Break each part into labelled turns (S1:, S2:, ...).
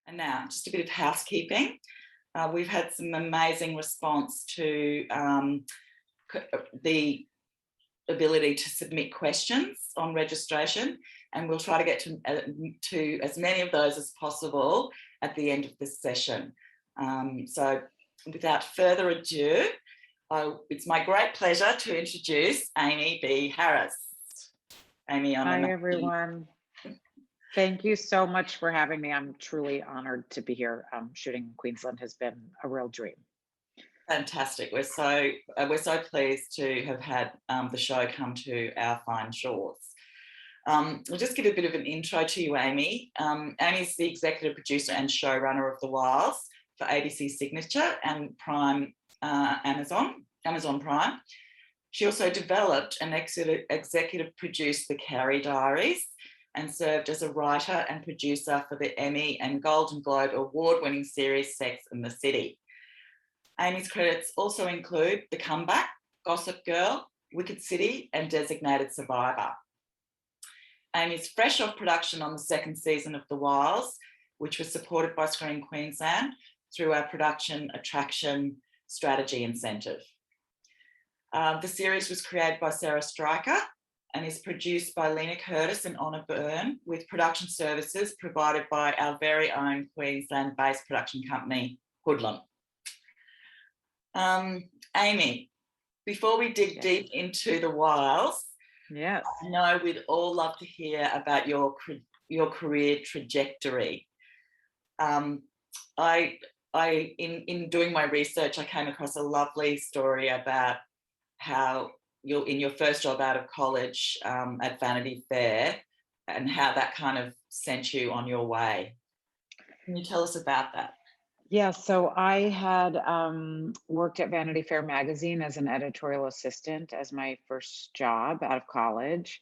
S1: And now, just a bit of housekeeping. We've had some amazing response to the ability to submit questions on registration, and we'll try to get to as many of those as possible at the end of this session. So without further ado, it's my great pleasure to introduce Amy B. Harris. Amy,
S2: Hi, everyone. Thank you so much for having me. I'm truly honored to be here. Shooting in Queensland has been a real dream.
S1: Fantastic. We're so pleased to have had the show come to our fine shores. I'll just give a bit of an intro to you, Amy. Amy's the executive producer and showrunner of The Wilds for ABC Signature and Prime, Amazon Prime. She also developed and executive produced The Carrie Diaries and served as a writer and producer for the Emmy and Golden Globe award-winning series Sex and the City. Amy's credits also include The Comeback, Gossip Girl, Wicked City, and Designated Survivor. Amy's fresh off production on the second season of The Wilds, which was supported by Screen Queensland through our production attraction strategy incentive. The series was created by Sarah Stryker and is produced by Lena Curtis and Honor Byrne, with production services provided by our very own Queensland-based production company, Hoodlum. Amy, before we dig deep into The Wilds,
S2: yes,
S1: I know we'd all love to hear about your career trajectory. In doing my research, I came across a lovely story about how in your first job out of college at Vanity Fair, and how that kind of sent you on your way. Can you tell us about that?
S2: Yeah, so I had worked at Vanity Fair magazine as an editorial assistant as my first job out of college.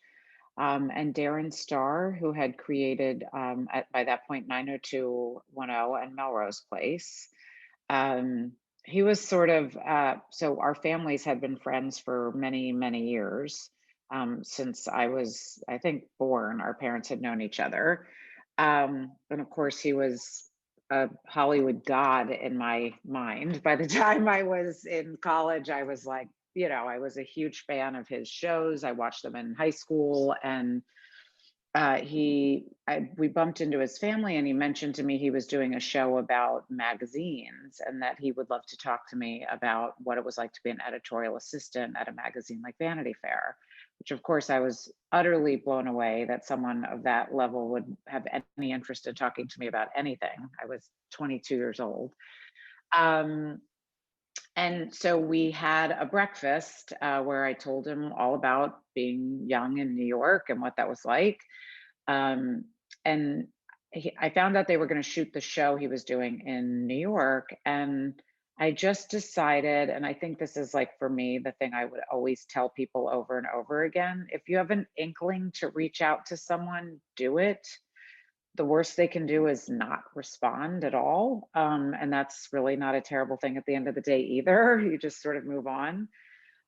S2: And Darren Starr, who had created, by that point, 90210 and Melrose Place. He was sort of, so our families had been friends for many, many years. Since I was, I think, born, our parents had known each other. And of course, he was a Hollywood god in my mind. By the time I was in college, I was like, I was a huge fan of his shows. I watched them in high school, and we bumped into his family, and he mentioned to me he was doing a show about magazines and that he would love to talk to me about what it was like to be an editorial assistant at a magazine like Vanity Fair, which of course I was utterly blown away that someone of that level would have any interest in talking to me about anything. I was 22 years old. And so we had a breakfast where I told him all about being young in New York and what that was like. And I found out they were going to shoot the show he was doing in New York. And I just decided, and I think this is like, for me, the thing I would always tell people over and over again, if you have an inkling to reach out to someone, do it. The worst they can do is not respond at all. And that's really not a terrible thing at the end of the day either. You just sort of move on.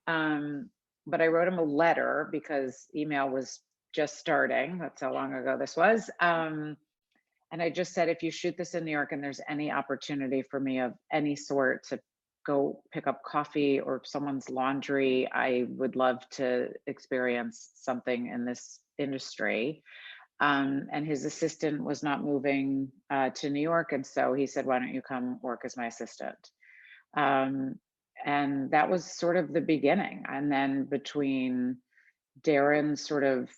S2: But I wrote him a letter because email was just starting. That's how long ago this was. And I just said, if you shoot this in New York and there's any opportunity for me of any sort to go pick up coffee or someone's laundry, I would love to experience something in this industry. And his assistant was not moving to New York. And so he said, why don't you come work as my assistant? And that was sort of the beginning. And then between Darren sort of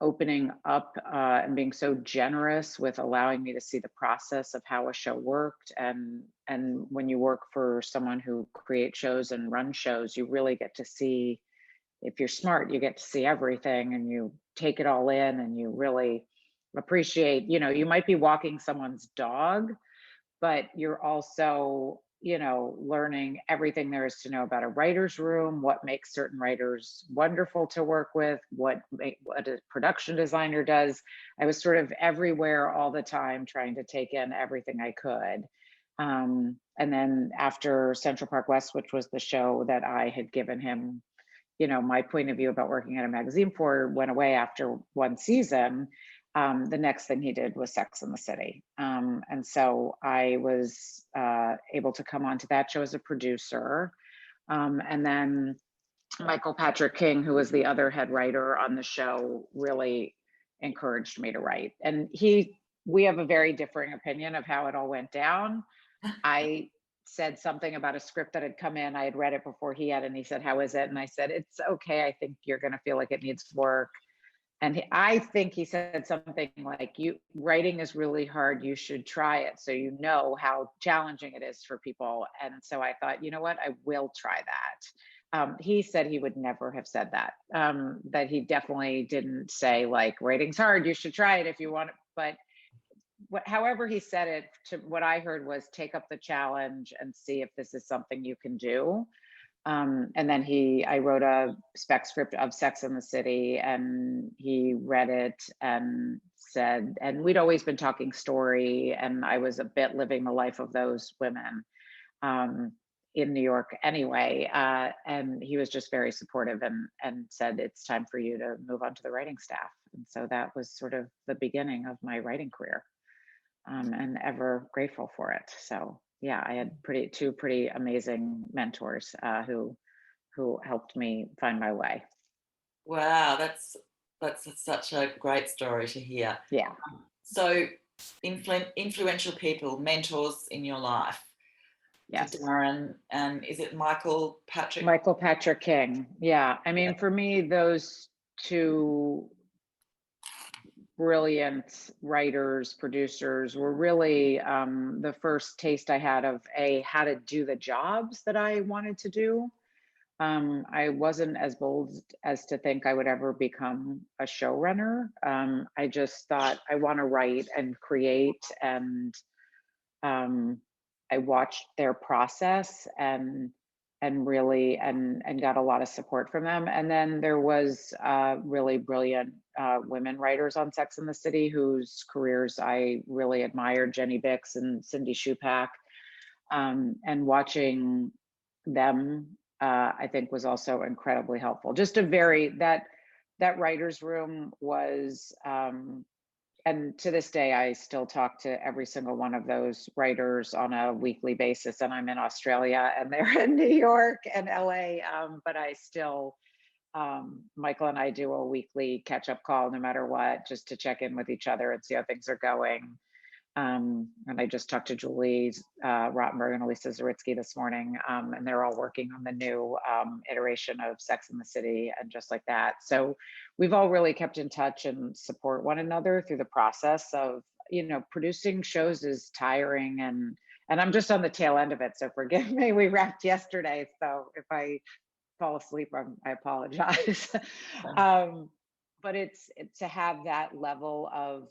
S2: opening up and being so generous with allowing me to see the process of how a show worked. And when you work for someone who creates shows and runs shows, you really get to see, if you're smart, you get to see everything and you take it all in and you really appreciate, you might be walking someone's dog, but you're also, learning everything there is to know about a writer's room, what makes certain writers wonderful to work with, what a production designer does. I was sort of everywhere all the time trying to take in everything I could. And then after Central Park West, which was the show that I had given him, my point of view about working at a magazine for, went away after one season. the next thing he did was Sex and the City. And so I was able to come onto that show as a producer. And then Michael Patrick King, who was the other head writer on the show, really encouraged me to write. And we have a very differing opinion of how it all went down. I said something about a script that had come in. I had read it before he had, and he said, "How is it?" And I said, "It's okay. I think you're going to feel like it needs work." And I think he said something like, "You writing is really hard. You should try it so you know how challenging it is for people." And so I thought, you know what, I will try that. He said he would never have said that. That he definitely didn't say like, "Writing's hard. You should try it if you want it." But however he said it, to what I heard was, take up the challenge and see if this is something you can do. And then I wrote a spec script of Sex and the City, and he read it and said, and we'd always been talking story, and I was a bit living the life of those women in New York anyway. And he was just very supportive and said, "It's time for you to move on to the writing staff." And so that was sort of the beginning of my writing career, and ever grateful for it. So yeah, I had two pretty amazing mentors who helped me find my way.
S1: Wow, that's such a great story to hear.
S2: Yeah.
S1: So, influential people, mentors in your life. To
S2: Yes.
S1: Darren, and is it Michael Patrick?
S2: Michael Patrick King. Yeah. I mean, for me, those two brilliant writers, producers were really the first taste I had of how to do the jobs that I wanted to do. I wasn't as bold as to think I would ever become a showrunner. I just thought I want to write and create, and I watched their process and really and got a lot of support from them. And then there was really brilliant women writers on Sex and the City whose careers I really admired, Jenny Bix and Cindy Shupak. And watching them, I think, was also incredibly helpful. Just that writer's room was, and to this day, I still talk to every single one of those writers on a weekly basis. And I'm in Australia and they're in New York and LA. But I still, Michael and I do a weekly catch up call no matter what, just to check in with each other and see how things are going. And I just talked to Julie Rottenberg and Elisa Zaritsky this morning, and they're all working on the new iteration of Sex and the City and just like that. So we've all really kept in touch and support one another through the process of, producing shows is tiring, and I'm just on the tail end of it. So forgive me, we wrapped yesterday. So if I fall asleep, I apologize. But it's to have that level of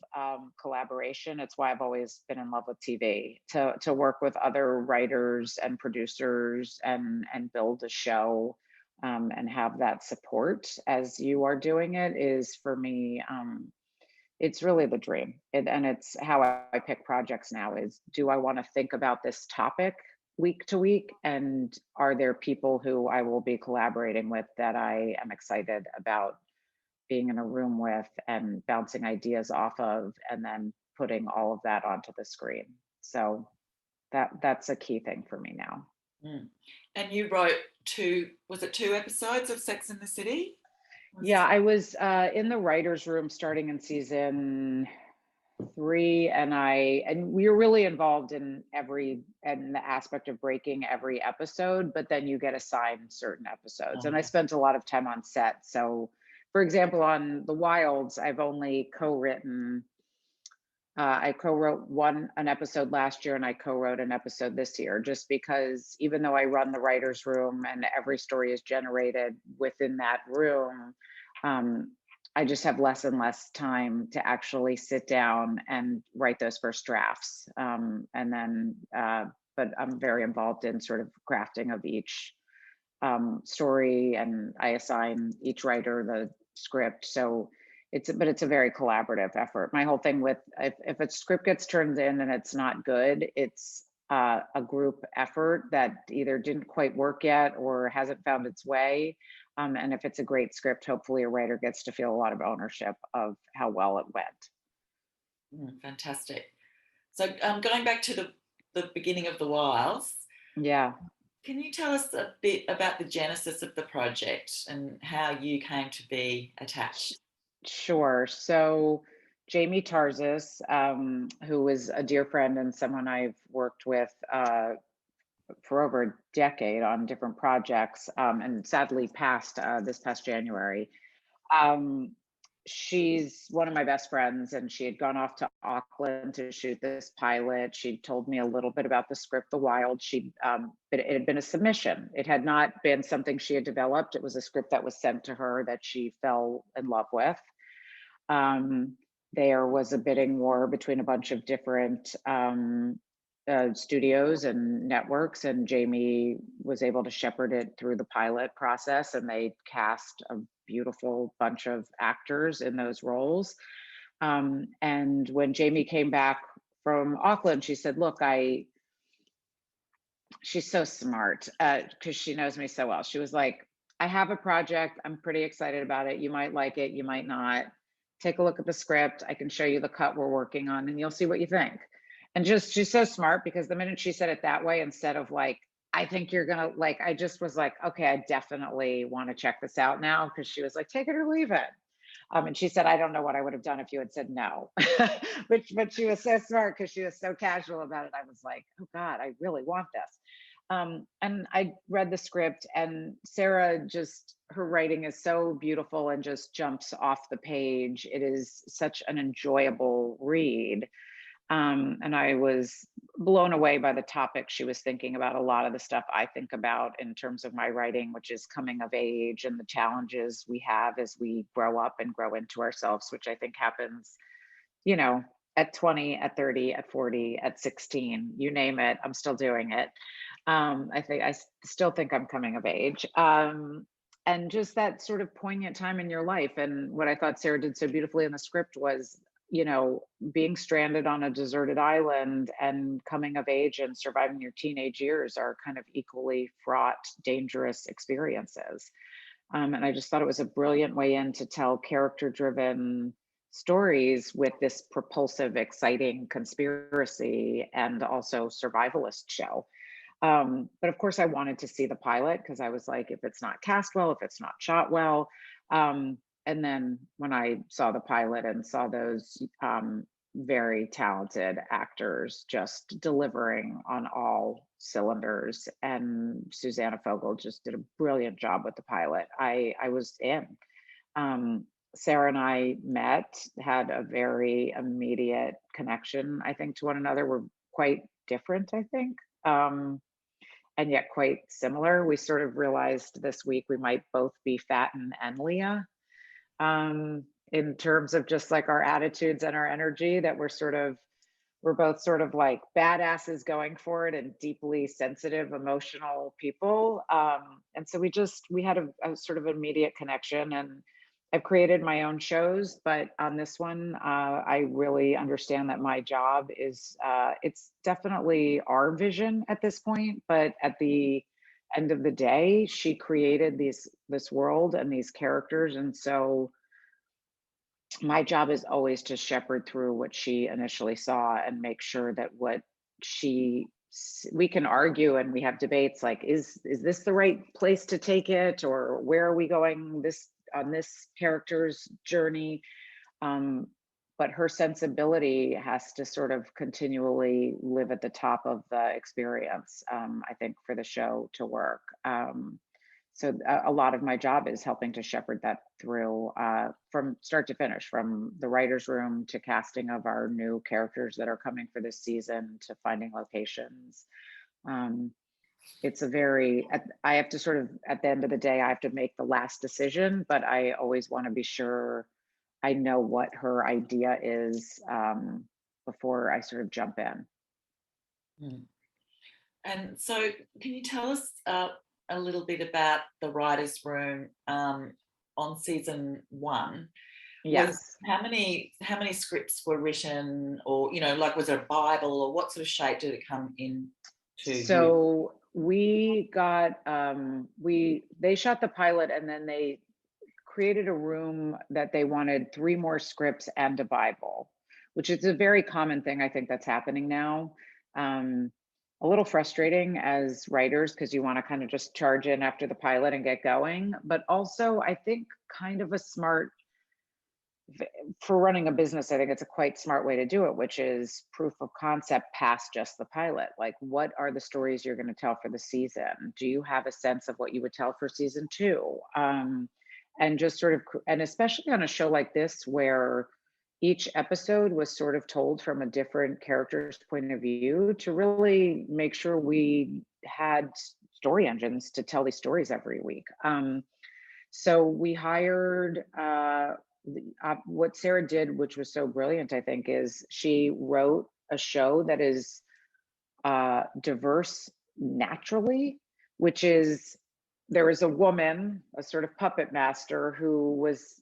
S2: collaboration. It's why I've always been in love with TV, to work with other writers and producers and build a show, and have that support as you are doing it is, for me, it's really the dream. And it's how I pick projects now is, do I want to think about this topic week to week? And are there people who I will be collaborating with that I am excited about being in a room with and bouncing ideas off of, and then putting all of that onto the screen? So that's a key thing for me now.
S1: Mm. And you wrote two episodes of Sex and the City?
S2: Yeah, I was in the writer's room starting in season 3, and we were really involved in the aspect of breaking every episode, but then you get assigned certain episodes. And I spent a lot of time on set. So for example, on The Wilds, I've only co-written, I co-wrote an episode last year, and I co-wrote an episode this year, just because even though I run the writer's room and every story is generated within that room, I just have less and less time to actually sit down and write those first drafts. And then, but I'm very involved in sort of crafting of each story, and I assign each writer the script. So it's a very collaborative effort. My whole thing with, if a script gets turned in and it's not good, it's a group effort that either didn't quite work yet or hasn't found its way. And if it's a great script, hopefully a writer gets to feel a lot of ownership of how well it went.
S1: Fantastic. So going back to the beginning of the Wilds,
S2: Yeah.
S1: can you tell us a bit about the genesis of the project and how you came to be attached?
S2: Sure. So Jamie Tarzis, who is a dear friend and someone I've worked with for over a decade on different projects, and sadly passed this past January. Um, she's one of my best friends, and she had gone off to Auckland to shoot this pilot. She told me a little bit about the script, The Wild. But it had been a submission. It had not been something she had developed. It was a script that was sent to her that she fell in love with. Um, there was a bidding war between a bunch of different studios and networks, and Jamie was able to shepherd it through the pilot process, and they cast a beautiful bunch of actors in those roles. And when Jamie came back from Auckland, she said, "Look, she's so smart because she knows me so well." She was like, "I have a project. I'm pretty excited about it. You might like it, you might not. Take a look at the script. I can show you the cut we're working on, and you'll see what you think." And just, she's so smart because the minute she said it that way, instead of like, "I think you're gonna like," I just was like, "Okay, I definitely want to check this out now." Because she was like, "Take it or leave it." And she said, "I don't know what I would have done if you had said no." But she was so smart because she was so casual about it. I was like, "Oh God, I really want this." And I read the script, and Sarah, just her writing is so beautiful and just jumps off the page. It is such an enjoyable read. And I was blown away by the topic she was thinking about. A lot of the stuff I think about in terms of my writing, which is coming of age and the challenges we have as we grow up and grow into ourselves, which I think happens, you know, at 20, at 30, at 40, at 16, you name it, I'm still doing it. Still think I'm coming of age. And just that sort of poignant time in your life. And what I thought Sarah did so beautifully in the script was, being stranded on a deserted island and coming of age and surviving your teenage years are kind of equally fraught, dangerous experiences. And I just thought it was a brilliant way in to tell character driven stories with this propulsive, exciting conspiracy and also survivalist show. But of course, I wanted to see the pilot because I was like, if it's not cast well, if it's not shot well. And then when I saw the pilot and saw those very talented actors just delivering on all cylinders, and Susanna Fogel just did a brilliant job with the pilot, I was in. Sarah and I met, had a very immediate connection, I think, to one another. We're quite different, I think. And yet quite similar. We sort of realized this week we might both be Fatin and Leah, in terms of just like our attitudes and our energy, that we're both sort of like badasses going for it and deeply sensitive, emotional people. And so we had a sort of immediate connection. And I've created my own shows, but on this one, I really understand that my job is, it's definitely our vision at this point, but at the end of the day, she created this world and these characters. And so my job is always to shepherd through what she initially saw and make sure that we can argue and we have debates like, is this the right place to take it, or where are we going on this character's journey? But her sensibility has to sort of continually live at the top of the experience, I think, for the show to work. So a lot of my job is helping to shepherd that through, from start to finish, from the writer's room to casting of our new characters that are coming for this season to finding locations. It's I have to sort of, at the end of the day, I have to make the last decision, but I always want to be sure I know what her idea is, before I sort of jump in.
S1: Mm. And so, can you tell us a little bit about the writers' room on season 1? Was
S2: Yes.
S1: how many scripts were written, or like, was it a Bible, or what sort of shape did it come in to you?
S2: So we got they shot the pilot, and then they created a room that they wanted 3 more scripts and a Bible, which is a very common thing I think that's happening now. Um, a little frustrating as writers because you want to kind of just charge in after the pilot and get going, but also I think kind of a smart for running a business. I think it's a quite smart way to do it, which is proof of concept past just the pilot. Like, what are the stories you're going to tell for the season? Do you have a sense of what you would tell for season two? And just sort of, and especially on a show like this, where each episode was sort of told from a different character's point of view, to really make sure we had story engines to tell these stories every week. So we hired what Sarah did, which was so brilliant, I think, is she wrote a show that is diverse naturally, which is there is a woman, a sort of puppet master, who was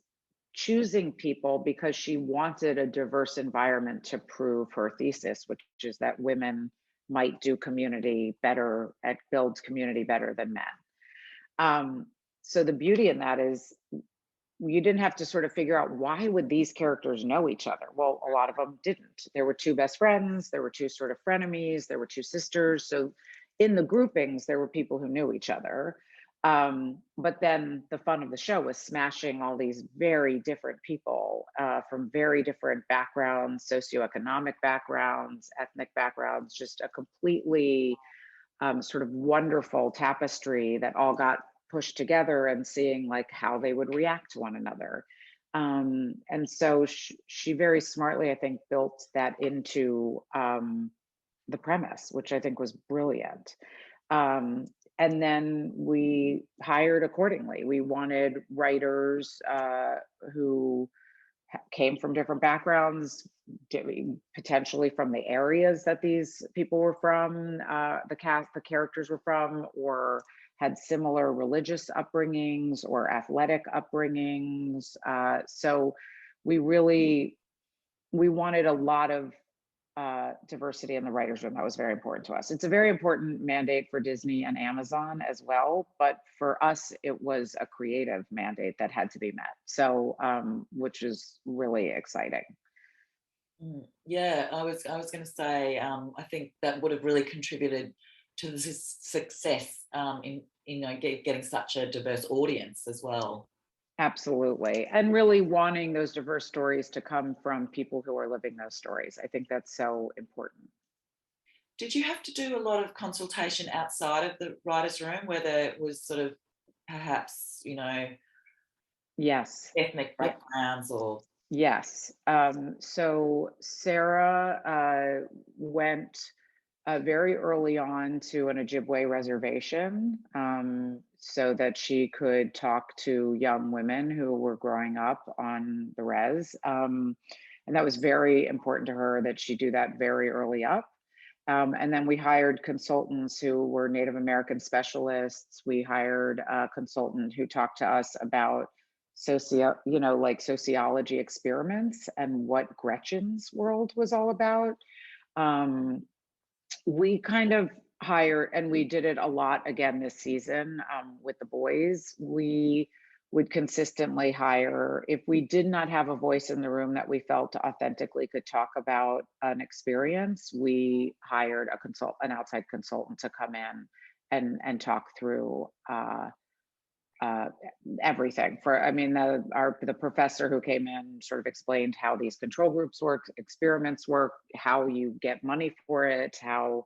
S2: choosing people because she wanted a diverse environment to prove her thesis, which is that women might do community better, at build community better than men. So the beauty in that is you didn't have to sort of figure out why would these characters know each other. Well, a lot of them didn't. There were two best friends, there were two sort of frenemies, there were two sisters. So in the groupings, there were people who knew each other. But then the fun of the show was smashing all these very different people from very different backgrounds, socioeconomic backgrounds, ethnic backgrounds, just a completely sort of wonderful tapestry that all got pushed together, and seeing like how they would react to one another. And so she very smartly, I think, built that into the premise, which I think was brilliant. And then we hired accordingly. We wanted writers who came from different backgrounds, potentially from the areas that these people were from, the characters were from, or had similar religious upbringings or athletic upbringings. So we wanted a lot of diversity in the writers' room. That was very important to us. It's a very important mandate for Disney and Amazon as well, but for us, it was a creative mandate that had to be met. So, which is really exciting.
S1: Yeah, I was going to say, I think that would have really contributed to the success in getting such a diverse audience as well.
S2: Absolutely. And really wanting those diverse stories to come from people who are living those stories. I think that's so important.
S1: Did you have to do a lot of consultation outside of the writer's room, where there was sort of perhaps,
S2: Yes.
S1: ethnic backgrounds or?
S2: Yes. So Sarah went very early on to an Ojibwe reservation so that she could talk to young women who were growing up on the res. And that was very important to her that she do that very early up. And then we hired consultants who were Native American specialists. We hired a consultant who talked to us about sociology experiments and what Gretchen's world was all about. We kind of hired, and we did it a lot again this season with the boys. We would consistently hire, if we did not have a voice in the room that we felt authentically could talk about an experience, we hired an outside consultant to come in and talk through everything. The professor who came in sort of explained how these control groups work, experiments work, how you get money for it, how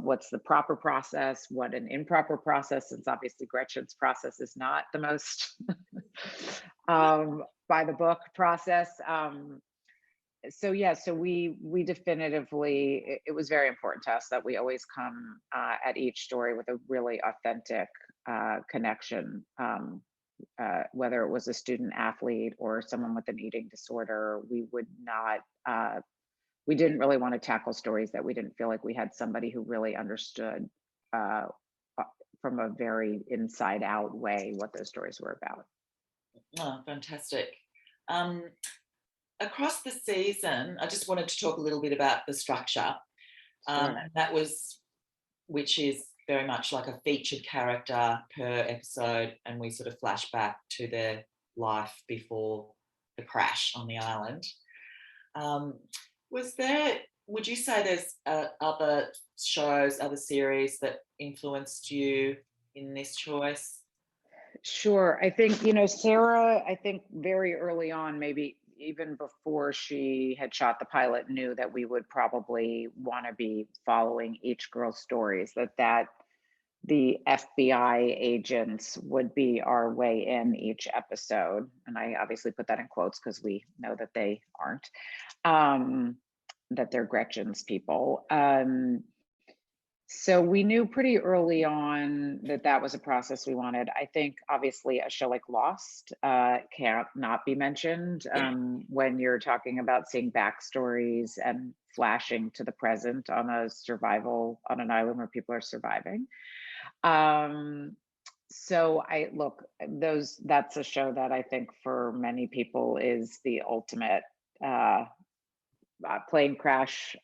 S2: what's the proper process, what an improper process, since obviously Gretchen's process is not the most by the book process. So we definitively, it was very important to us that we always come at each story with a really authentic connection, whether it was a student athlete or someone with an eating disorder. We didn't really want to tackle stories that we didn't feel like we had somebody who really understood from a very inside out way what those stories were about.
S1: Oh, fantastic. Across the season, I just wanted to talk a little bit about the structure.
S2: Sure.
S1: Which is very much like a featured character per episode, and we sort of flash back to their life before the crash on the island. Was there, would you say there's other shows, other series that influenced you in this choice?
S2: Sure. I think, Sarah, I think very early on, maybe even before she had shot the pilot, knew that we would probably want to be following each girl's stories, that the FBI agents would be our way in each episode. And I obviously put that in quotes because we know that they aren't, that they're Gretchen's people. So we knew pretty early on that that was a process we wanted. I think obviously a show like Lost can't not be mentioned when you're talking about seeing backstories and flashing to the present on on an island where people are surviving. So that's a show that I think for many people is the ultimate plane crash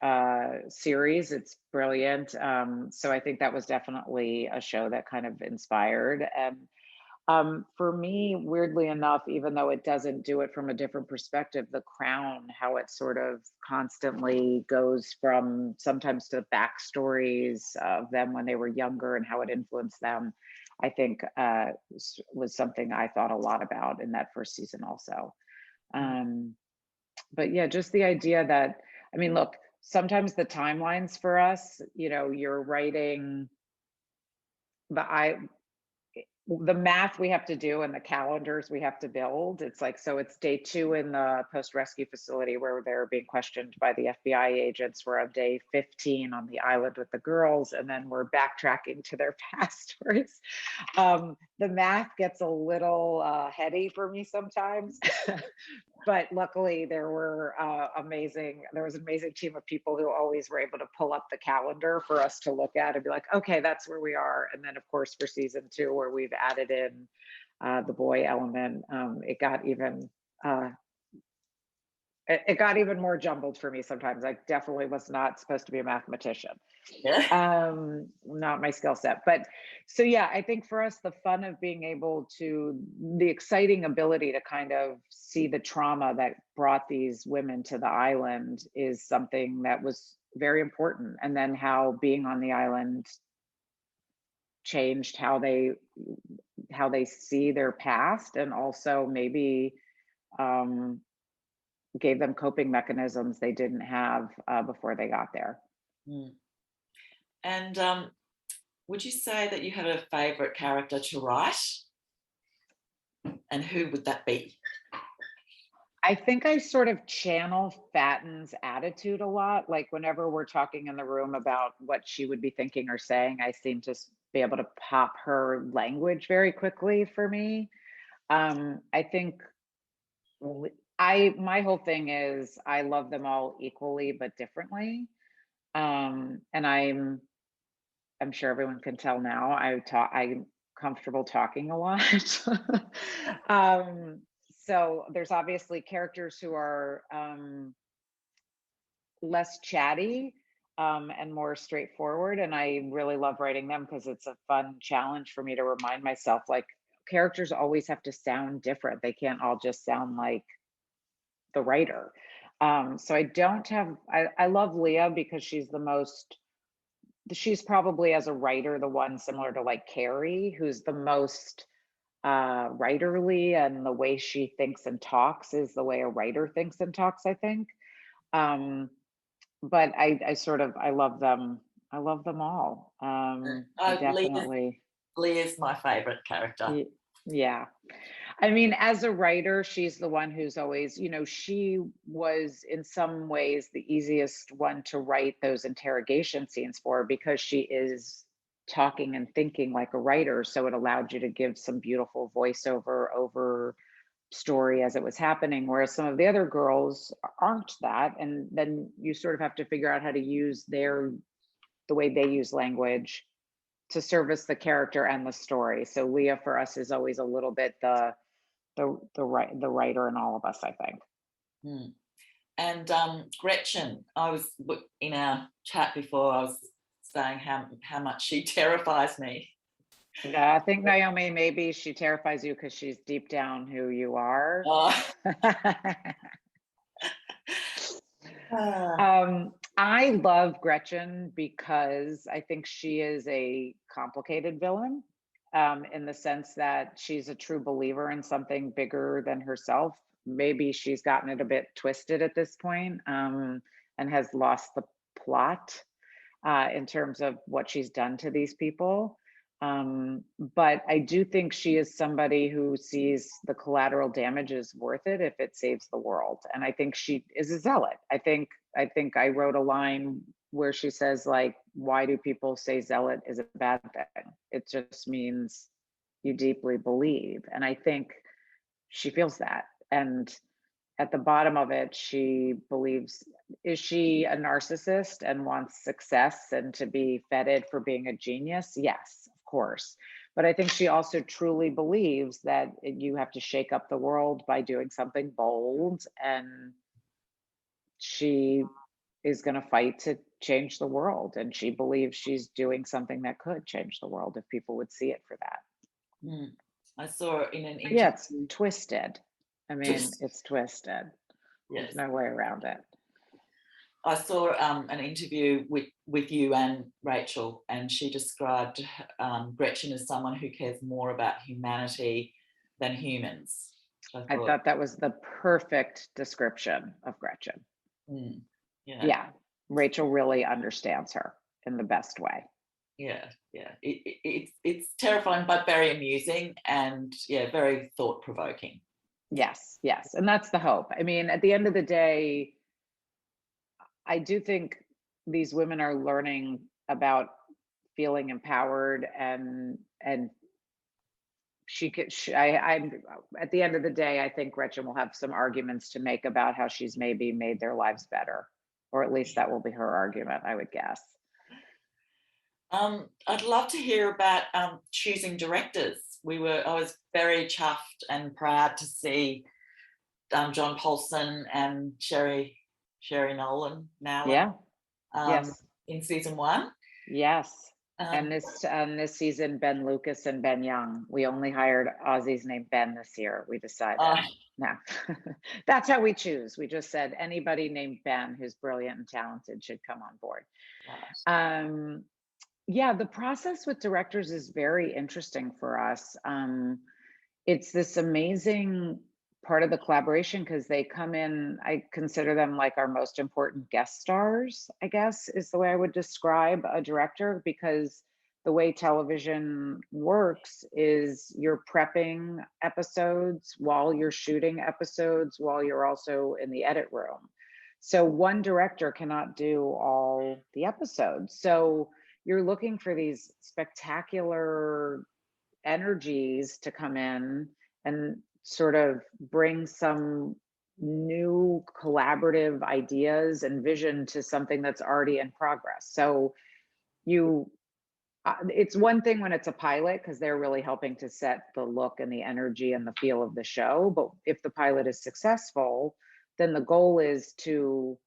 S2: series. It's brilliant. So I think that was definitely a show that kind of inspired. And for me, weirdly enough, even though it doesn't do it from a different perspective, The Crown, how it sort of constantly goes from sometimes to backstories of them when they were younger and how it influenced them, I think was something I thought a lot about in that first season also. But yeah, just the idea that, I mean, look, sometimes the timelines for us, you're writing the math we have to do and the calendars we have to build. It's like, so it's day 2 in the post-rescue facility where they're being questioned by the FBI agents. We're on day 15 on the island with the girls, and then we're backtracking to their past stories. The math gets a little heady for me sometimes. But luckily there was an amazing team of people who always were able to pull up the calendar for us to look at and be like, okay, that's where we are. And then of course for season 2, where we've added in the boy element, it got even more jumbled for me sometimes. I definitely was not supposed to be a mathematician.
S1: Yeah.
S2: Not my skill set. But so yeah, I think for us, the fun of being able to, the exciting ability to kind of see the trauma that brought these women to the island is something that was very important. And then how being on the island changed how they see their past, and also maybe gave them coping mechanisms they didn't have before they got there.
S1: And would you say that you have a favourite character to write? And who would that be?
S2: I think I sort of channel Fatten's attitude a lot. Like whenever we're talking in the room about what she would be thinking or saying, I seem to be able to pop her language very quickly for me. I think my whole thing is I love them all equally but differently. And I'm sure everyone can tell now I'm comfortable talking a lot. So there's obviously characters who are less chatty and more straightforward, and I really love writing them because it's a fun challenge for me to remind myself, like, characters always have to sound different. They can't all just sound like the writer. So I love Leah because she's probably, as a writer, the one similar to like Carrie, who's the most writerly, and the way she thinks and talks is the way a writer thinks and talks, I think. But I love them. I love them all.
S1: Leah's my favourite character.
S2: Yeah. I mean, as a writer, she's the one who's always, she was in some ways the easiest one to write those interrogation scenes for, because she is talking and thinking like a writer. So it allowed you to give some beautiful voiceover over story as it was happening. Whereas some of the other girls aren't that. And then you sort of have to figure out how to use the way they use language to service the character and the story. So Leah for us is always a little bit the writer in all of us, I think.
S1: And Gretchen, I was in our chat before, I was saying how much she terrifies me.
S2: Yeah, I think, Naomi, maybe she terrifies you because she's deep down who you are. I love Gretchen because I think she is a complicated villain, in the sense that she's a true believer in something bigger than herself. Maybe she's gotten it a bit twisted at this point, and has lost the plot in terms of what she's done to these people. But I do think she is somebody who sees the collateral damage is worth it if it saves the world. And I think she is a zealot. I think I wrote a line where she says, like, why do people say zealot is a bad thing? It just means you deeply believe. And I think she feels that. And at the bottom of it, she believes, is she a narcissist and wants success and to be feted for being a genius? Yes, of course. But I think she also truly believes that you have to shake up the world by doing something bold. And she is going to fight to change the world. And she believes she's doing something that could change the world if people would see it for that.
S1: Mm. I saw in an interview.
S2: Yeah, it's twisted. I mean, it's twisted.
S1: Yes.
S2: There's no way around it.
S1: I saw an interview with you and Rachel, and she described Gretchen as someone who cares more about humanity than humans.
S2: I thought that was the perfect description of Gretchen. Yeah, Rachel really understands her in the best way.
S1: Yeah. It's terrifying, but very amusing, and very thought-provoking.
S2: Yes, and that's the hope. I mean, at the end of the day, I do think these women are learning about feeling empowered, and I'm at the end of the day, I think Gretchen will have some arguments to make about how she's maybe made their lives better, or at least that will be her argument, I would guess.
S1: I'd love to hear about choosing directors. I was very chuffed and proud to see John Paulson and Sherry Nolan now.
S2: Yes.
S1: In season 1.
S2: Yes. And this season, Ben Lucas and Ben Young. We only hired Aussies named Ben this year. We decided. No, that's how we choose. We just said anybody named Ben who's brilliant and talented should come on board.
S1: Right.
S2: Yeah, the process with directors is very interesting for us. It's this amazing part of the collaboration because they come in, I consider them like our most important guest stars, I guess is the way I would describe a director, because the way television works is you're prepping episodes while you're shooting episodes, while you're also in the edit room. So one director cannot do all the episodes. So you're looking for these spectacular energies to come in and sort of bring some new collaborative ideas and vision to something that's already in progress. So it's one thing when it's a pilot, because they're really helping to set the look and the energy and the feel of the show. But if the pilot is successful, then the goal is to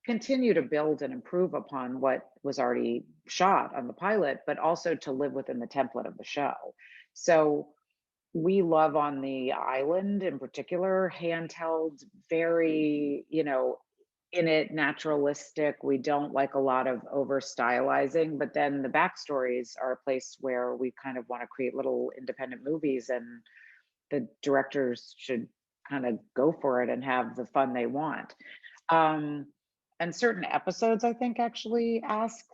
S2: continue to build and improve upon what was already shot on the pilot, but also to live within the template of the show. So we love on the island in particular, handheld, very, in it, naturalistic. We don't like a lot of over stylizing, but then the backstories are a place where we kind of want to create little independent movies, and the directors should kind of go for it and have the fun they want. And certain episodes, I think, actually ask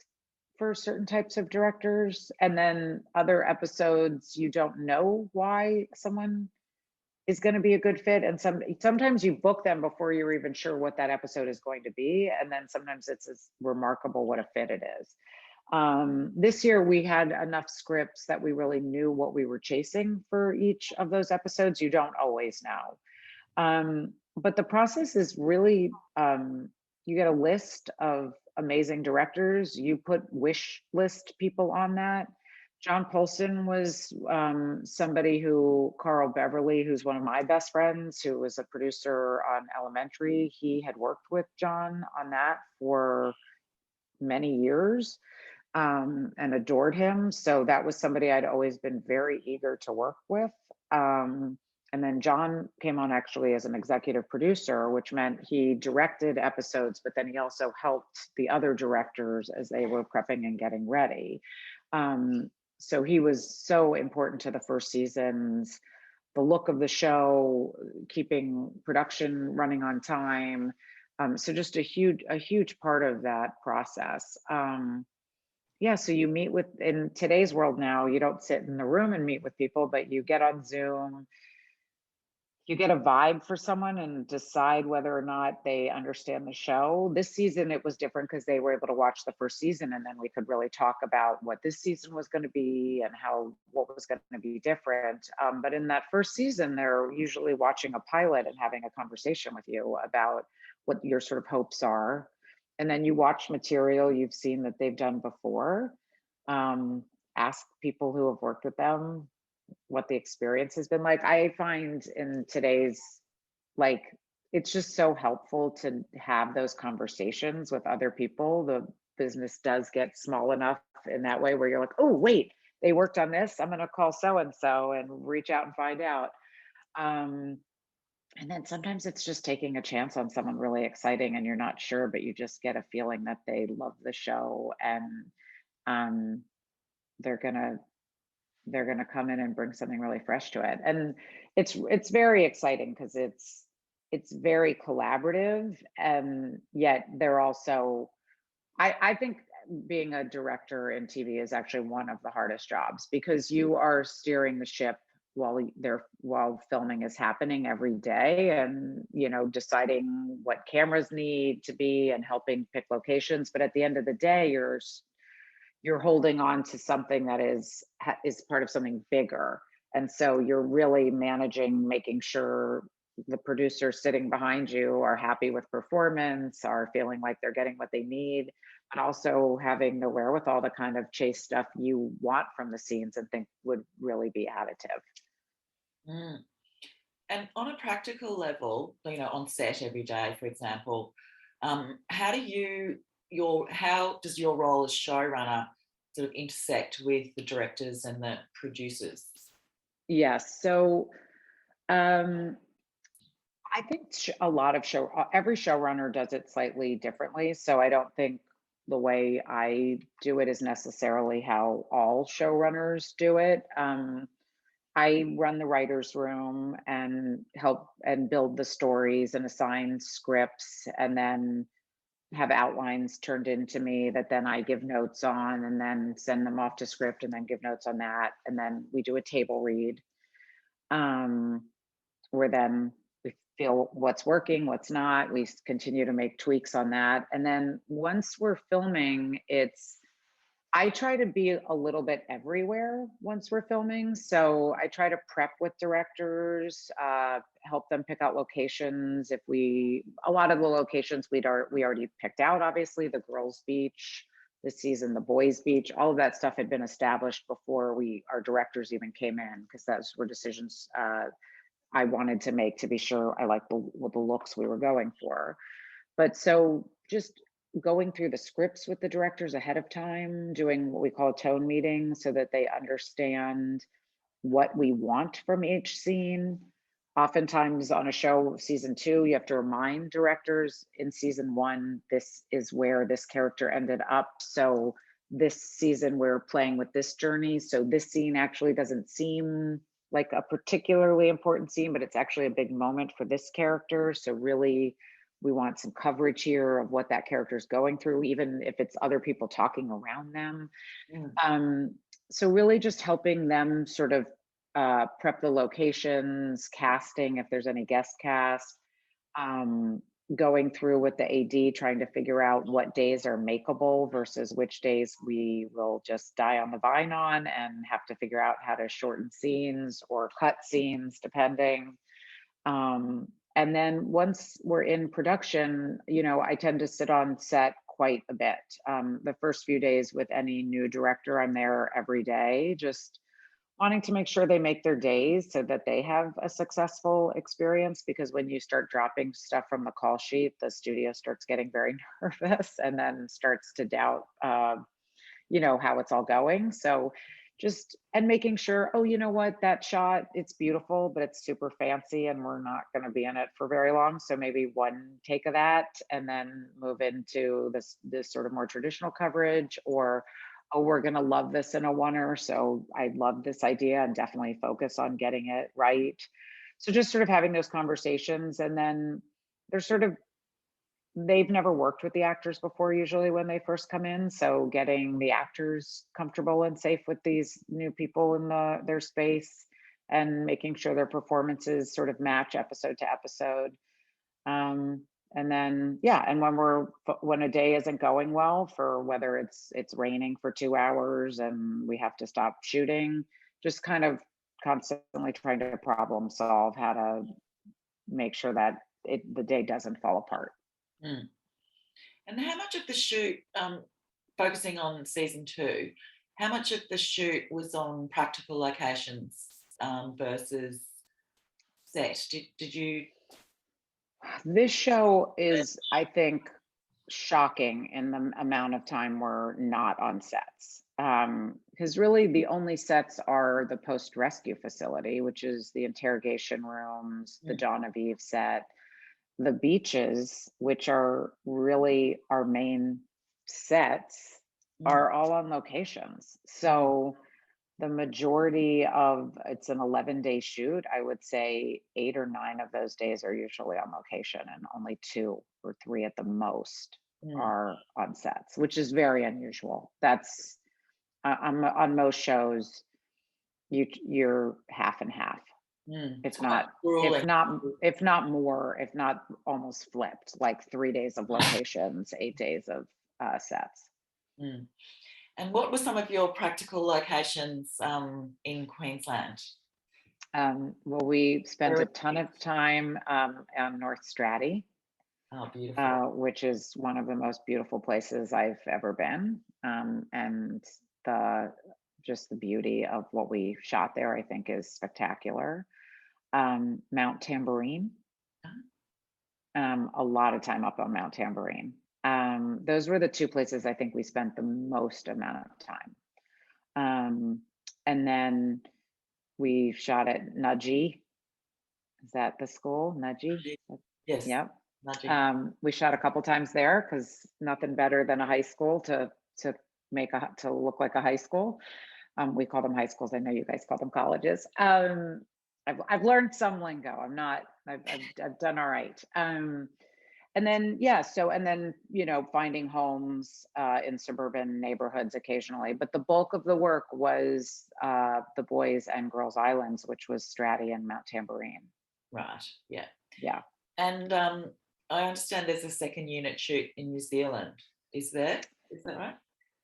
S2: for certain types of directors. And then other episodes, you don't know why someone is going to be a good fit. And sometimes you book them before you're even sure what that episode is going to be. And then sometimes it's as remarkable what a fit it is. This year, we had enough scripts that we really knew what we were chasing for each of those episodes. You don't always know. But the process is really, you get a list of amazing directors. You put wish list people on that. John Paulson was somebody who, Carl Beverly, who's one of my best friends, who was a producer on Elementary. He had worked with John on that for many years and adored him. So that was somebody I'd always been very eager to work with. And And then John came on actually as an executive producer, which meant he directed episodes, but then he also helped the other directors as they were prepping and getting ready. So he was so important to the first seasons, the look of the show, keeping production running on time. So just a huge part of that process. Yeah, so you meet with, in today's world now, you don't sit in the room and meet with people, but you get on Zoom, you get a vibe for someone and decide whether or not they understand the show. This season, it was different because they were able to watch the first season, and then we could really talk about what this season was going to be and what was going to be different. But in that first season, they're usually watching a pilot and having a conversation with you about what your sort of hopes are. And then you watch material you've seen that they've done before. Ask people who have worked with them what the experience has been like. I find in today's, like, it's just so helpful to have those conversations with other people. The business does get small enough in that way where you're like, oh, wait, they worked on this. I'm going to call so-and-so and reach out and find out. And then sometimes it's just taking a chance on someone really exciting and you're not sure, but you just get a feeling that they love the show and um, they're gonna come in and bring something really fresh to it. And it's very exciting because it's very collaborative, and yet they're also, I think being a director in TV is actually one of the hardest jobs because you are steering the ship while filming is happening every day, and deciding what cameras need to be and helping pick locations. But at the end of the day, you're holding on to something that is part of something bigger. And so you're really managing, making sure the producers sitting behind you are happy with performance, are feeling like they're getting what they need, but also having the wherewithal to kind of chase stuff you want from the scenes and think would really be additive.
S1: Mm. And on a practical level, on set every day, for example, how does your role as showrunner sort of intersect with the directors and the producers?
S2: Yes. So I think a lot of every showrunner does it slightly differently. So I don't think the way I do it is necessarily how all showrunners do it. I run the writer's room and help and build the stories and assign scripts, and then have outlines turned into me that then I give notes on and then send them off to script and then give notes on that. And then we do a table read, where then we feel what's working, what's not. We continue to make tweaks on that. And then once we're filming, I try to be a little bit everywhere once we're filming. So I try to prep with directors, help them pick out locations. A lot of the locations we already picked out, obviously, the girls' beach, this season, the boys' beach, all of that stuff had been established before our directors even came in, because those were decisions I wanted to make to be sure I liked the looks we were going for. But so just going through the scripts with the directors ahead of time, doing what we call a tone meeting so that they understand what we want from each scene. Oftentimes on a show, season 2, you have to remind directors in season 1, this is where this character ended up. So this season we're playing with this journey. So this scene actually doesn't seem like a particularly important scene, but it's actually a big moment for this character. So really, we want some coverage here of what that character is going through, even if it's other people talking around them. So really just helping them sort of prep the locations, casting if there's any guest cast, going through with the AD, trying to figure out what days are makeable versus which days we will just die on the vine on and have to figure out how to shorten scenes or cut scenes depending. And then once we're in production, I tend to sit on set quite a bit. The first few days with any new director, I'm there every day, just wanting to make sure they make their days so that they have a successful experience. Because when you start dropping stuff from the call sheet, the studio starts getting very nervous and then starts to doubt, how it's all going. So just and making sure, oh, you know what, that shot, it's beautiful, but it's super fancy and we're not going to be in it for very long. So maybe one take of that and then move into this sort of more traditional coverage, or oh, we're going to love this in a oneer. So I love this idea and definitely focus on getting it right. So just sort of having those conversations, and then there's sort of they've never worked with the actors before usually when they first come in, so getting the actors comfortable and safe with these new people in their space, and making sure their performances sort of match episode to episode. um and then yeah, and when a day isn't going well, for whether it's raining for 2 hours and we have to stop shooting, just kind of constantly trying to problem solve how to make sure that the day doesn't fall apart.
S1: Mm. And how much of the shoot, focusing on season 2, how much of the shoot was on practical locations versus set? Did you?
S2: This show is, I think, shocking in the amount of time we're not on sets. Because really the only sets are the post-rescue facility, which is the interrogation rooms, the Genevieve set, the beaches, which are really our main sets, are all on locations. So the majority of it's an 11-day shoot. I would say 8 or 9 of those days are usually on location, and only 2 or 3 at the most are on sets, which is very unusual. That's on most shows, you're half and half, if not
S1: Grueling.
S2: if not more, if not almost flipped, like 3 days of locations, 8 days of sets.
S1: Mm. And what were some of your practical locations in Queensland?
S2: Well, we spent a ton of time on North Stratty,
S1: Oh, beautiful.
S2: which is one of the most beautiful places I've ever been. And just the beauty of what we shot there, I think, is spectacular. Mount Tambourine, a lot of time up on Mount Tambourine. Those were the 2 places I think we spent the most amount of time. And then we shot at Nudgee. Is that the school, Nudgee?
S1: Yes.
S2: Yep.
S1: Nudgee.
S2: We shot a couple times there because nothing better than a high school to look like a high school. We call them high schools. I know you guys call them colleges. I've learned some lingo. I've done all right. And then finding homes in suburban neighborhoods occasionally, but the bulk of the work was the Boys and Girls Islands, which was Stratty and Mount Tambourine.
S1: Right. Yeah.
S2: Yeah.
S1: And I understand there's a second unit shoot in New Zealand. Is that right?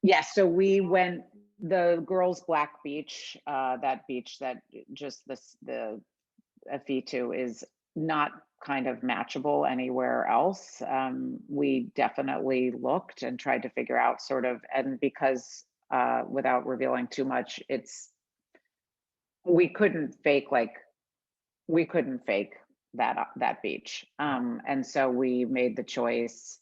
S2: Yeah, so we went the girls' Black Beach, that beach that just the F2 is not kind of matchable anywhere else. We definitely looked and tried to figure out sort of, and because without revealing too much, we couldn't fake that beach. And so we made the choice.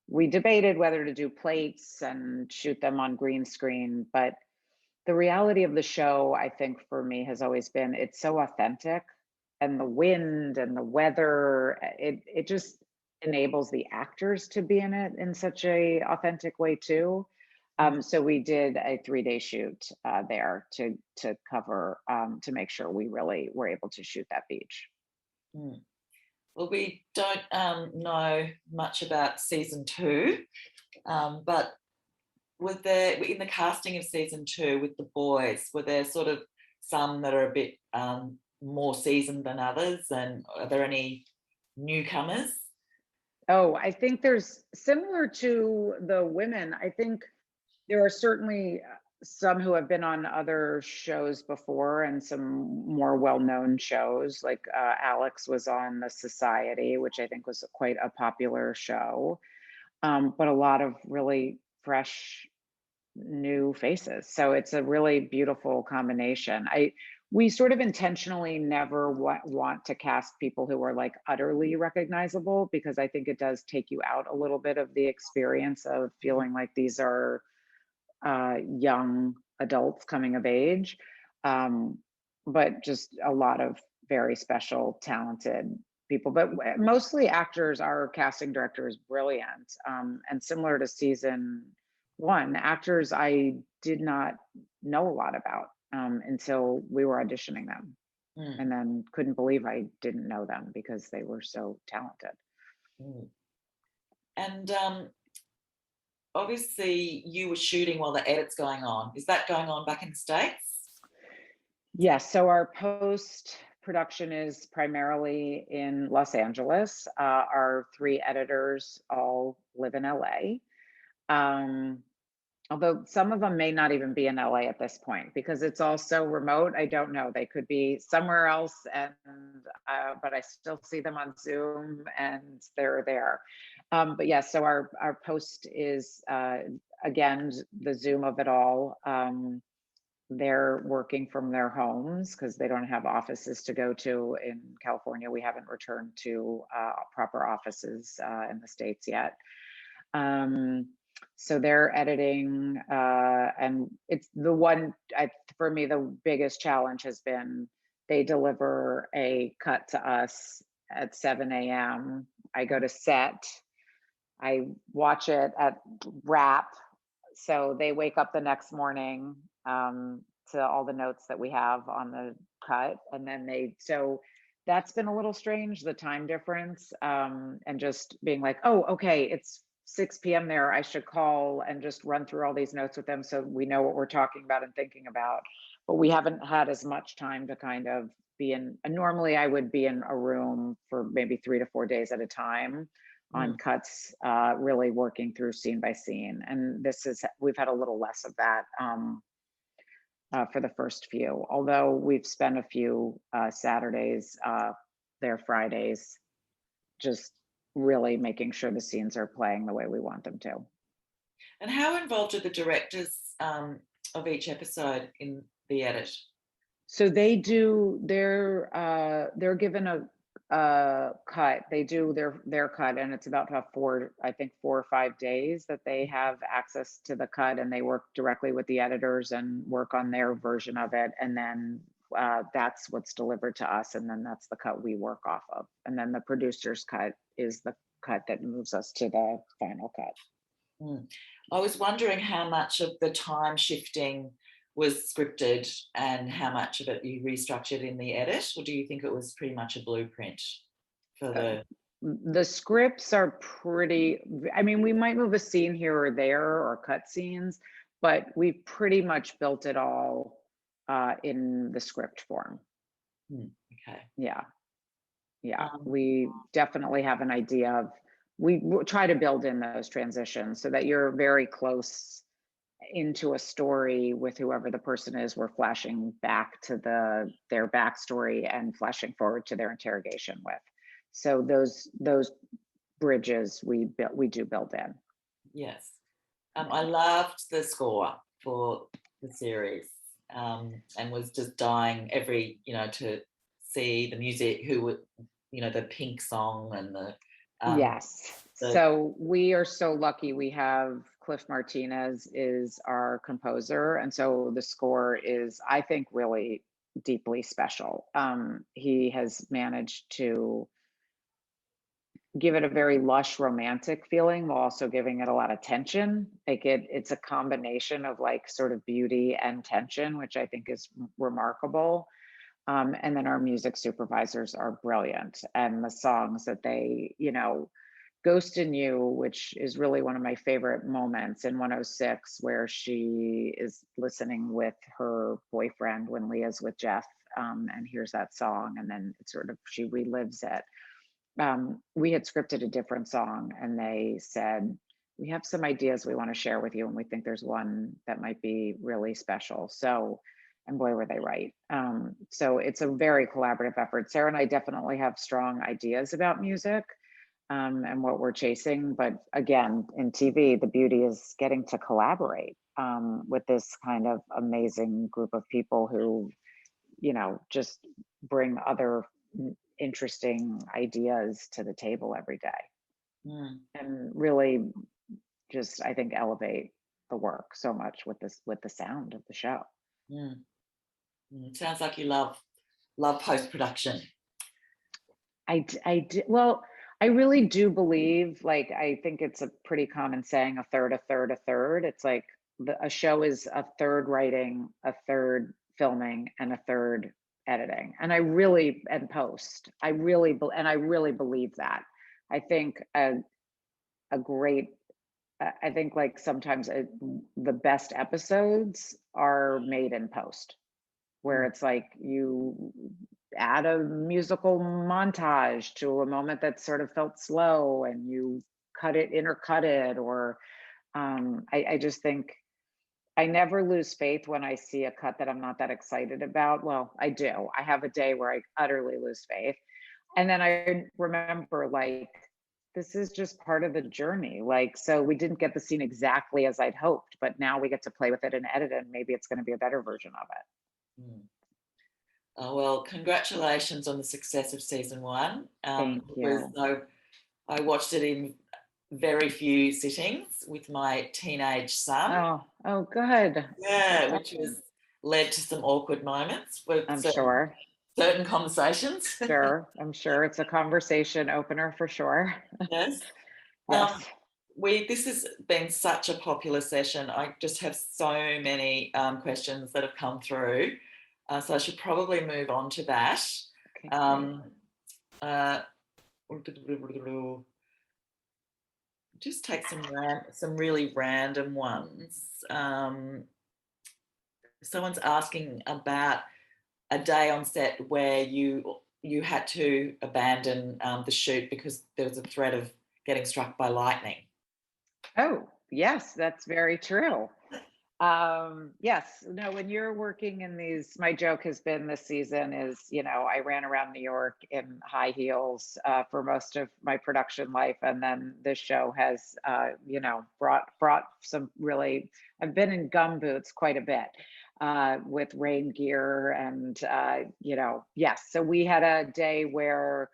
S2: We debated whether to do plates and shoot them on green screen, but the reality of the show, I think for me, has always been it's so authentic, and the wind and the weather, it just enables the actors to be in it in such a authentic way too. So we did a 3-day shoot there to cover, to make sure we really were able to shoot that beach.
S1: Well, we don't know much about season 2, but was there, in the casting of season 2 with the boys, were there sort of some that are a bit more seasoned than others, and are there any newcomers?
S2: Oh, I think there's, similar to the women, I think there are certainly some who have been on other shows before and some more well-known shows, like Alex was on The Society, which I think was quite a popular show, but a lot of really fresh new faces. So it's a really beautiful combination. We sort of intentionally never want to cast people who are like utterly recognizable, because I think it does take you out a little bit of the experience of feeling like these are young adults coming of age. Um, but just a lot of very special, talented people. But mostly actors. Our casting director is brilliant. And similar to season one, actors I did not know a lot about until we were auditioning them,
S1: Mm,
S2: and then couldn't believe I didn't know them because they were so talented.
S1: mm. And obviously you were shooting while the edit's going on. Is that going on back in the States?
S2: Yes, so our post production is primarily in Los Angeles. Our three editors all live in LA. Um, Although some of them may not even be in LA at this point because it's all so remote. I don't know. They could be somewhere else, and but I still see them on Zoom, and they're there. But yes, so our post is again the Zoom of it all. They're working from their homes because they don't have offices to go to in California. We haven't returned to proper offices in the States yet. So they're editing, and it's the one, for me, the biggest challenge has been they deliver a cut to us at 7 a.m. I go to set, I watch it at wrap. So they wake up the next morning to all the notes that we have on the cut. And then so that's been a little strange, the time difference, and just being like, oh, okay, it's 6 p.m. there. I should call and just run through all these notes with them so we know what we're talking about and thinking about. But we haven't had as much time to kind of be in. Normally, I would be in a room for maybe 3 to 4 days at a time on cuts, really working through scene by scene. And we've had a little less of that for the first few, although we've spent a few Saturdays, there Fridays, just really making sure the scenes are playing the way we want them to.
S1: And how involved are the directors of each episode in the edit?
S2: So they're given a cut. They do their cut, and it's about 4 or 5 days that they have access to the cut, and they work directly with the editors and work on their version of it, and then that's what's delivered to us, and then that's the cut we work off of, and then the producer's cut is the cut that moves us to the final cut.
S1: I was wondering how much of the time shifting was scripted and how much of it you restructured in the edit, or do you think it was pretty much a blueprint for
S2: the scripts are pretty, I mean, we might move a scene here or there or cut scenes, but we pretty much built it all in the script form.
S1: Okay.
S2: Yeah. We definitely have an idea of, we try to build in those transitions so that you're very close into a story with whoever the person is. We're flashing back to their backstory and flashing forward to their interrogation with. So those bridges we do build in.
S1: Yes. I loved the score for the series, and was just dying to see the music, the Pink song and the
S2: Yes. So we are so lucky. We have Cliff Martinez is our composer. And so the score is, I think, really deeply special. He has managed to give it a very lush romantic feeling while also giving it a lot of tension. Like it's a combination of like sort of beauty and tension, which I think is remarkable. And then our music supervisors are brilliant. And the songs that they, Ghost in You, which is really one of my favorite moments in 106, where she is listening with her boyfriend when Leah's with Jeff, and hears that song. And then it's sort of, she relives it. We had scripted a different song and they said, we have some ideas we want to share with you. And we think there's one that might be really special. So, and boy, were they right. So it's a very collaborative effort. Sarah and I definitely have strong ideas about music and what we're chasing. But again, in TV, the beauty is getting to collaborate with this kind of amazing group of people who, just bring other interesting ideas to the table every day and really just, I think, elevate the work so much with the sound of the show.
S1: Mm. Sounds like you love post-production.
S2: Well, I really do believe, like, I think it's a pretty common saying, a third, a third, a third. It's like a show is a third writing, a third filming, and a third editing. And post. I really believe that. I think a great, I think like sometimes the best episodes are made in post, where
S1: Mm.
S2: it's like you add a musical montage to a moment that sort of felt slow and you intercut it, or I just think I never lose faith when I see a cut that I'm not that excited about. Well, I do. I have a day where I utterly lose faith. And then I remember, like, this is just part of the journey. Like, so we didn't get the scene exactly as I'd hoped, but now we get to play with it and edit it, and maybe it's going to be a better version of it.
S1: Mm. Oh, well, congratulations on the success of season 1.
S2: Thank you.
S1: I watched it in very few sittings with my teenage son.
S2: Oh, good.
S1: Yeah,
S2: That's
S1: which
S2: awesome.
S1: was led to some awkward moments with
S2: I'm sure.
S1: certain conversations.
S2: Sure. I'm sure it's a conversation opener for sure.
S1: Yes. Um,
S2: Yes.
S1: this has been such a popular session. I just have so many questions that have come through. So I should probably move on to that.
S2: Okay, great.
S1: Um, uh, just take some really random ones. Someone's asking about a day on set where you had to abandon the shoot because there was a threat of getting struck by lightning.
S2: Oh, yes, that's very true. Yes, no, when you're working in these, my joke has been this season is, I ran around New York in high heels for most of my production life. And then this show has, brought some really, I've been in gum boots quite a bit with rain gear and, yes. So we had a day where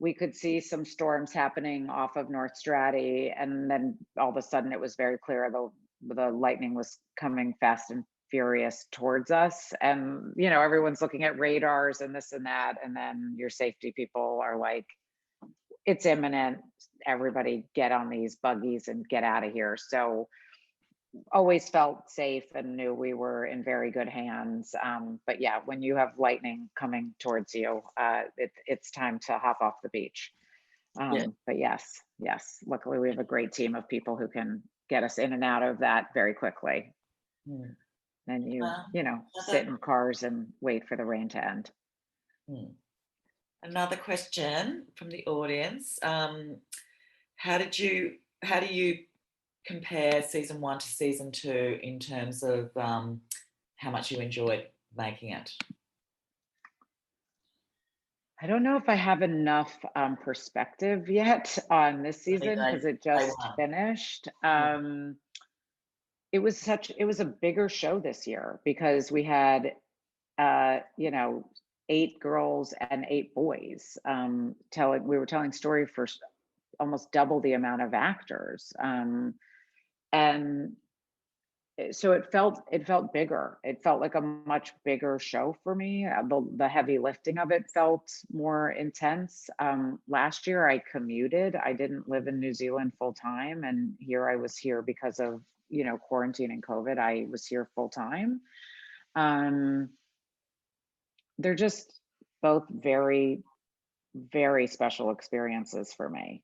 S2: we could see some storms happening off of North Strati, and then all of a sudden it was very clear the lightning was coming fast and furious towards us. And everyone's looking at radars and this and that, and then your safety people are like, "It's imminent. Everybody get on these buggies and get out of here." So always felt safe and knew we were in very good hands. But yeah, when you have lightning coming towards you, it's time to hop off the beach.
S1: Yeah.
S2: But yes, luckily we have a great team of people who can get us in and out of that very quickly.
S1: Hmm.
S2: And sit
S1: Another,
S2: in cars and wait for the rain to end.
S1: hmm. Another question from the audience. How do you compare season 1 to season 2 in terms of how much you enjoyed making it?
S2: I don't know if I have enough perspective yet on this season because it
S1: Day
S2: just
S1: one.
S2: finished.
S1: Hmm.
S2: It was a bigger show this year because we had 8 girls and 8 boys. We were telling story for almost double the amount of actors. And so it felt bigger. It felt like a much bigger show for me. The heavy lifting of it felt more intense. Last year I commuted. I didn't live in New Zealand full time, and here I was here because of quarantine and COVID. I was here full time. Um, they're just both very, very special experiences for me.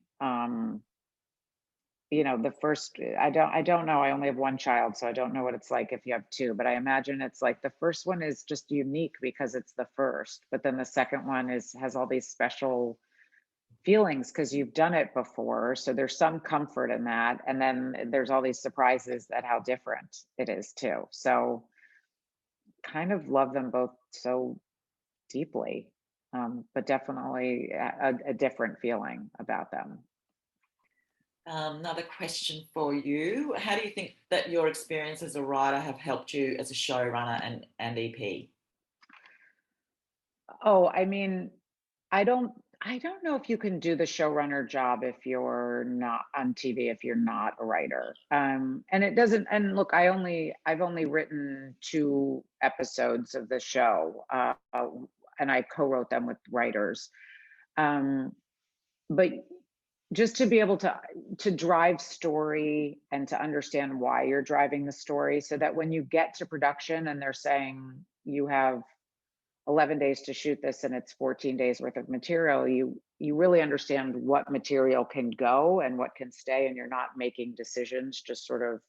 S2: The first, I don't know. I only have one child, so I don't know what it's like if you have 2, but I imagine it's like the first one is just unique because it's the first, but then the second one has all these special feelings because you've done it before. So there's some comfort in that. And then there's all these surprises at how different it is too. So kind of love them both so deeply, but definitely a different feeling about them.
S1: Another question for you. How do you think that your experience as a writer have helped you as a showrunner and EP?
S2: Oh, I mean, I don't I don't know if you can do the showrunner job if you're not on TV, if you're not a writer. And it doesn't, and look, I've only written 2 episodes of the show, and I co-wrote them with writers. Um, but just to be able to drive story and to understand why you're driving the story, so that when you get to production and they're saying you have 11 days to shoot this and it's 14 days worth of material, you really understand what material can go and what can stay, and you're not making decisions just sort of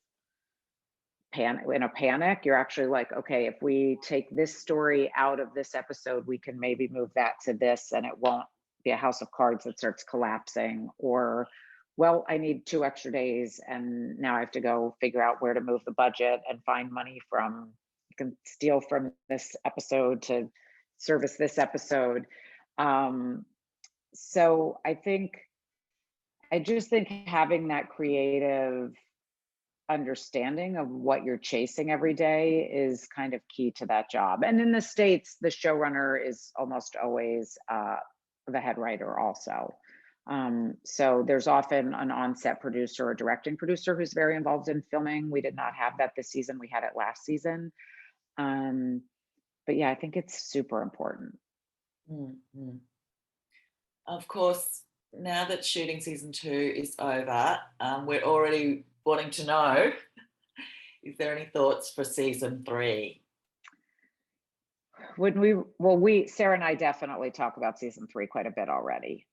S2: in a panic. You're actually like, okay, if we take this story out of this episode, we can maybe move that to this and it won't be a house of cards that starts collapsing. Or, well, I need 2 extra days and now I have to go figure out where to move the budget and find money from, you can steal from this episode to service this episode. So I just think having that creative understanding of what you're chasing every day is kind of key to that job. And in the States, the showrunner is almost always the head writer also. So there's often an on-set producer or directing producer who's very involved in filming. We did not have that this season. We had it last season. But yeah, I think it's super important.
S1: Mm-hmm. Of course, now that shooting season 2 is over, we're already wanting to know, is there any thoughts for season 3?
S2: Sarah and I definitely talk about season 3 quite a bit already.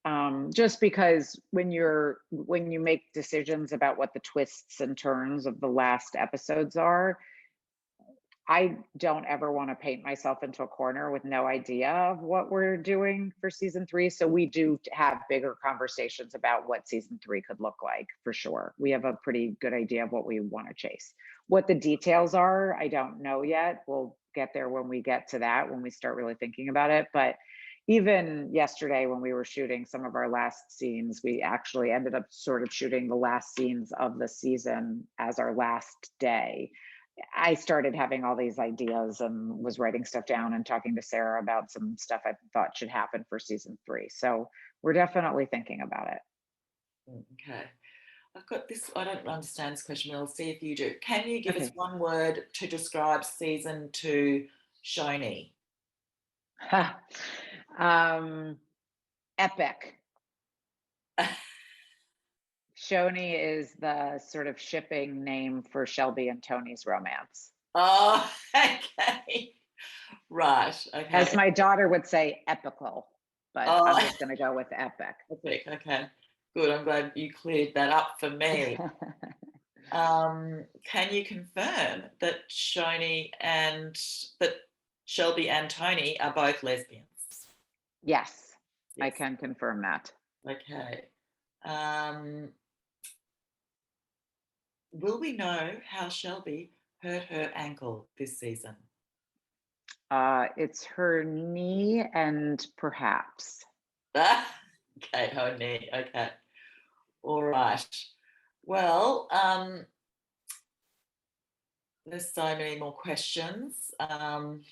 S2: Just because when you make decisions about what the twists and turns of the last episodes are, I don't ever want to paint myself into a corner with no idea of what we're doing for season 3. So we do have bigger conversations about what season 3 could look like, for sure. We have a pretty good idea of what we want to chase. What the details are, I don't know yet. We'll get there when we get to that, when we start really thinking about it. But even yesterday when we were shooting some of our last scenes, we actually ended up sort of shooting the last scenes of the season as our last day. I started having all these ideas and was writing stuff down and talking to Sarah about some stuff I thought should happen for season 3. So we're definitely thinking about it.
S1: Okay. I've got this, I don't understand this question, but I'll see if you do. Can you give us
S2: Okay.
S1: one word to describe season 2 Shoni?
S2: Epic. Shoni is the sort of shipping name for Shelby and Tony's romance.
S1: Oh, okay. Right, okay.
S2: As my daughter would say, epical, but I'm just going to go with epic.
S1: Epic, okay. Good, I'm glad you cleared that up for me. Can you confirm that Shelby and Tony are both lesbians?
S2: Yes, I can confirm that.
S1: Okay. Will we know how Shelby hurt her ankle this season?
S2: It's her knee and perhaps.
S1: Okay, her knee. Okay. All right. Well, there's so many more questions. But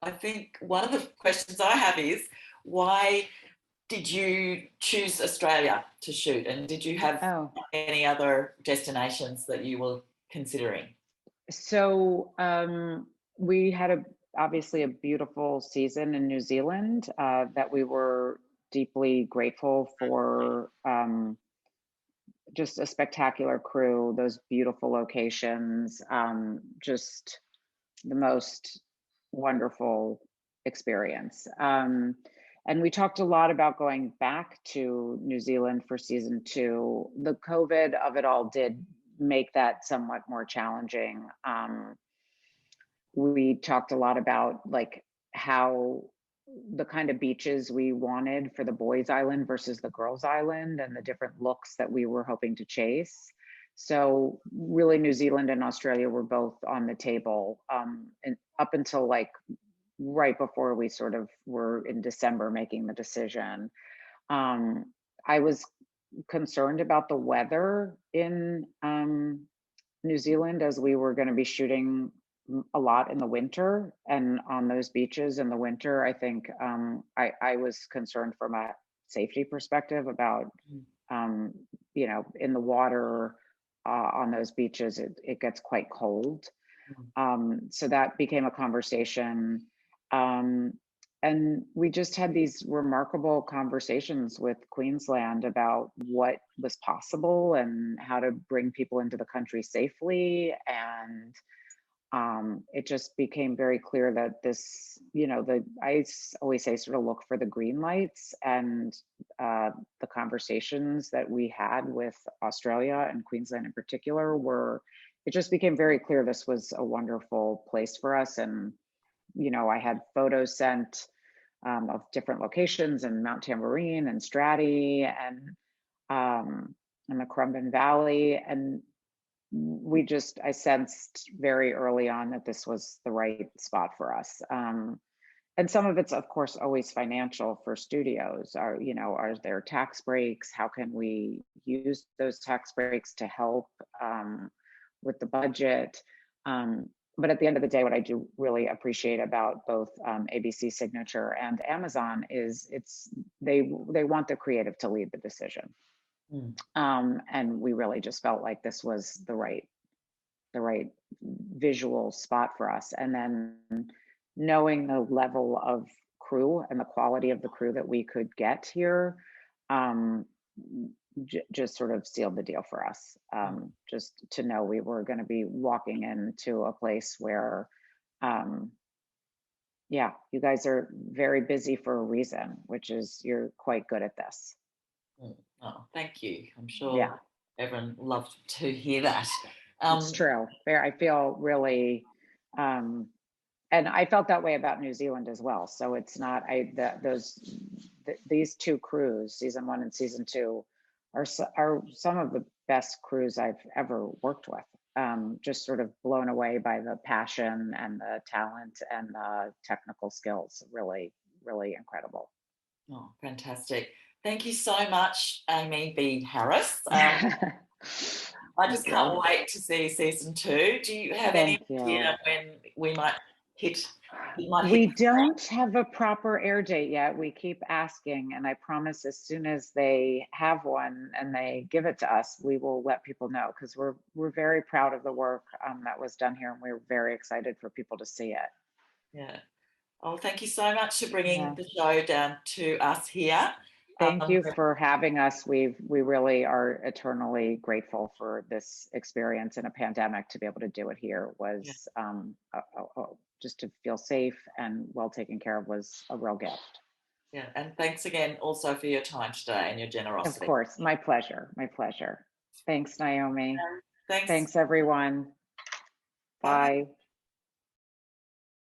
S1: I think one of the questions I have is, why did you choose Australia to shoot? And did you have any other destinations that you were considering?
S2: So we had obviously a beautiful season in New Zealand that we were deeply grateful for. Just a spectacular crew, those beautiful locations, just the most wonderful experience. And we talked a lot about going back to New Zealand for season 2. The COVID of it all did make that somewhat more challenging. We talked a lot about like how the kind of beaches we wanted for the boys' island versus the girls' island and the different looks that we were hoping to chase. So really New Zealand and Australia were both on the table, and up until like right before we sort of were in December making the decision. I was concerned about the weather in New Zealand, as we were going to be shooting a lot in the winter, and on those beaches in the winter, I think I was concerned from a safety perspective about,
S1: Mm,
S2: um, you know, in the water on those beaches, it gets quite cold.
S1: mm,
S2: So that became a conversation. Um, and we just had these remarkable conversations with Queensland about what was possible and how to bring people into the country safely. And it just became very clear that this, you know, always say sort of look for the green lights, and the conversations that we had with Australia and Queensland in particular were, it just became very clear this was a wonderful place for us. And, you know, I had photos sent of different locations in Mount Tamborine and Stratty um, and the Currumbin Valley. And I sensed very early on that this was the right spot for us. And some of it's, of course, always financial for studios. Are there tax breaks? How can we use those tax breaks to help with the budget? But at the end of the day, what I do really appreciate about both ABC Signature and Amazon is they want the creative to lead the decision.
S1: mm.
S2: And we really just felt like this was the right visual spot for us. And then knowing the level of crew and the quality of the crew that we could get here, um, just sort of sealed the deal for us. Just to know we were going to be walking into a place where, yeah, you guys are very busy for a reason, which is you're quite good at this.
S1: Mm. Oh, thank you. I'm
S2: Yeah,
S1: sure everyone loved to hear that.
S2: it's true. I feel really, um, and I felt that way about New Zealand as well. So it's not these two crews, season 1 and season 2, are some of the best crews I've ever worked with. Just sort of blown away by the passion and the talent and the technical skills. Really, really incredible.
S1: Oh, fantastic. Thank you so much, Amy B. Harris. I
S2: Thank
S1: just can't
S2: you.
S1: wait to see season 2. Do you have any
S2: Thank you.
S1: idea when we might hit? It might hit.
S2: We don't have a proper air date yet. We keep asking, and I promise as soon as they have one and they give it to us, we will let people know, because we're very proud of the work that was done here, and we're very excited for people to see it.
S1: Yeah. Oh, thank you so much for bringing
S2: Yeah.
S1: the show down to us here.
S2: Thank you
S1: Yeah,
S2: for having us. We really are eternally grateful for this experience in a pandemic. To be able to do it here was just to feel safe and well taken care of was a real gift.
S1: yeah. And thanks again also for your time today and your
S2: Of
S1: generosity.
S2: course, my pleasure. My pleasure. Thanks, Naomi.
S1: Thanks.
S2: Thanks, everyone.
S1: Bye.
S2: Bye.